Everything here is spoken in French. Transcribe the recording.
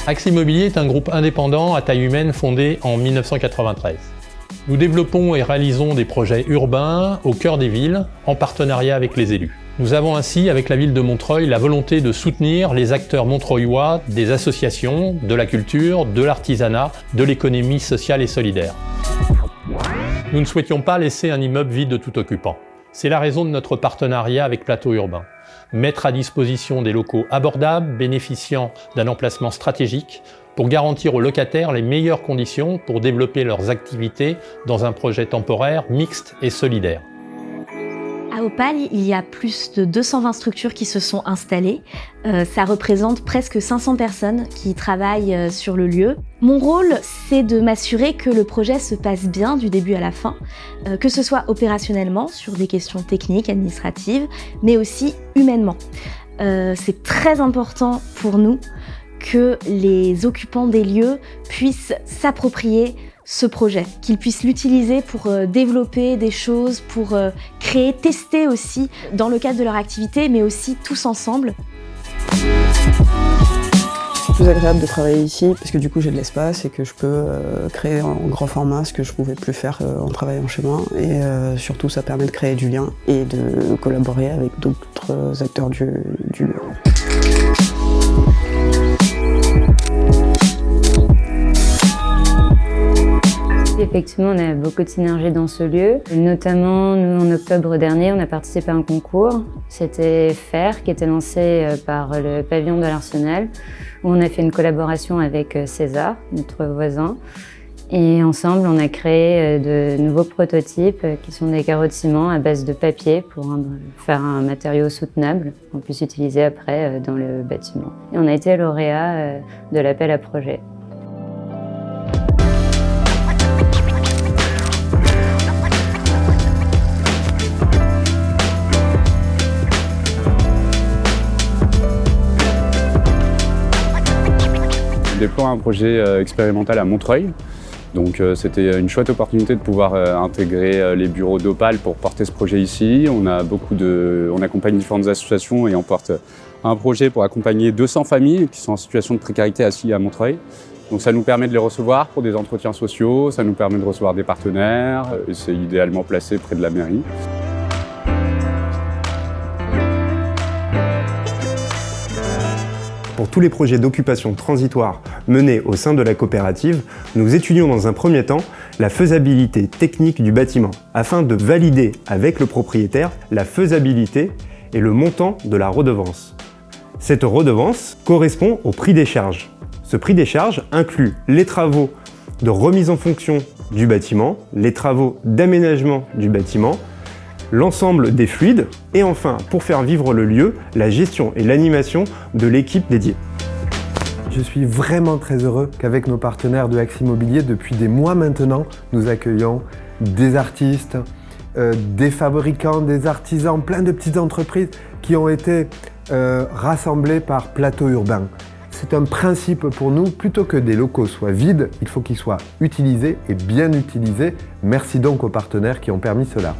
Axe Immobilier est un groupe indépendant à taille humaine fondé en 1993. Nous développons et réalisons des projets urbains au cœur des villes, en partenariat avec les élus. Nous avons ainsi, avec la ville de Montreuil, la volonté de soutenir les acteurs montreuillois des associations, de la culture, de l'artisanat, de l'économie sociale et solidaire. Nous ne souhaitions pas laisser un immeuble vide de tout occupant. C'est la raison de notre partenariat avec Plateau Urbain. Mettre à disposition des locaux abordables, bénéficiant d'un emplacement stratégique, pour garantir aux locataires les meilleures conditions pour développer leurs activités dans un projet temporaire, mixte et solidaire. À Opale, il y a plus de 220 structures qui se sont installées. Ça représente presque 500 personnes qui travaillent sur le lieu. Mon rôle, c'est de m'assurer que le projet se passe bien du début à la fin, que ce soit opérationnellement, sur des questions techniques, administratives, mais aussi humainement. C'est très important pour nous que les occupants des lieux puissent s'approprier ce projet, qu'ils puissent l'utiliser pour développer des choses, pour créer, tester aussi dans le cadre de leur activité, mais aussi tous ensemble. C'est plus agréable de travailler ici parce que du coup j'ai de l'espace et que je peux créer en grand format ce que je ne pouvais plus faire en travaillant chez moi. Et surtout ça permet de créer du lien et de collaborer avec d'autres acteurs du lieu. Effectivement, on a beaucoup de synergie dans ce lieu. Notamment, nous, en octobre dernier, on a participé à un concours. C'était FAIR, qui était lancé par le pavillon de l'Arsenal, où on a fait une collaboration avec César, notre voisin. Et ensemble, on a créé de nouveaux prototypes qui sont des carreaux de ciment à base de papier pour faire un matériau soutenable qu'on puisse utiliser après dans le bâtiment. Et on a été lauréat de l'appel à projet. On déploie un projet expérimental à Montreuil. Donc c'était une chouette opportunité de pouvoir intégrer les bureaux d'Opale pour porter ce projet ici. On accompagne différentes associations et on porte un projet pour accompagner 200 familles qui sont en situation de précarité assis à Montreuil. Donc ça nous permet de les recevoir pour des entretiens sociaux, ça nous permet de recevoir des partenaires et c'est idéalement placé près de la mairie. Pour tous les projets d'occupation transitoire menés au sein de la coopérative, nous étudions dans un premier temps la faisabilité technique du bâtiment, afin de valider avec le propriétaire la faisabilité et le montant de la redevance. Cette redevance correspond au prix des charges. Ce prix des charges inclut les travaux de remise en fonction du bâtiment, les travaux d'aménagement du bâtiment, l'ensemble des fluides et enfin, pour faire vivre le lieu, la gestion et l'animation de l'équipe dédiée. Je suis vraiment très heureux qu'avec nos partenaires de Axe Immobilier, depuis des mois maintenant, nous accueillons des artistes, des fabricants, des artisans, plein de petites entreprises qui ont été rassemblés par Plateau Urbain. C'est un principe pour nous, plutôt que des locaux soient vides, il faut qu'ils soient utilisés et bien utilisés. Merci donc aux partenaires qui ont permis cela.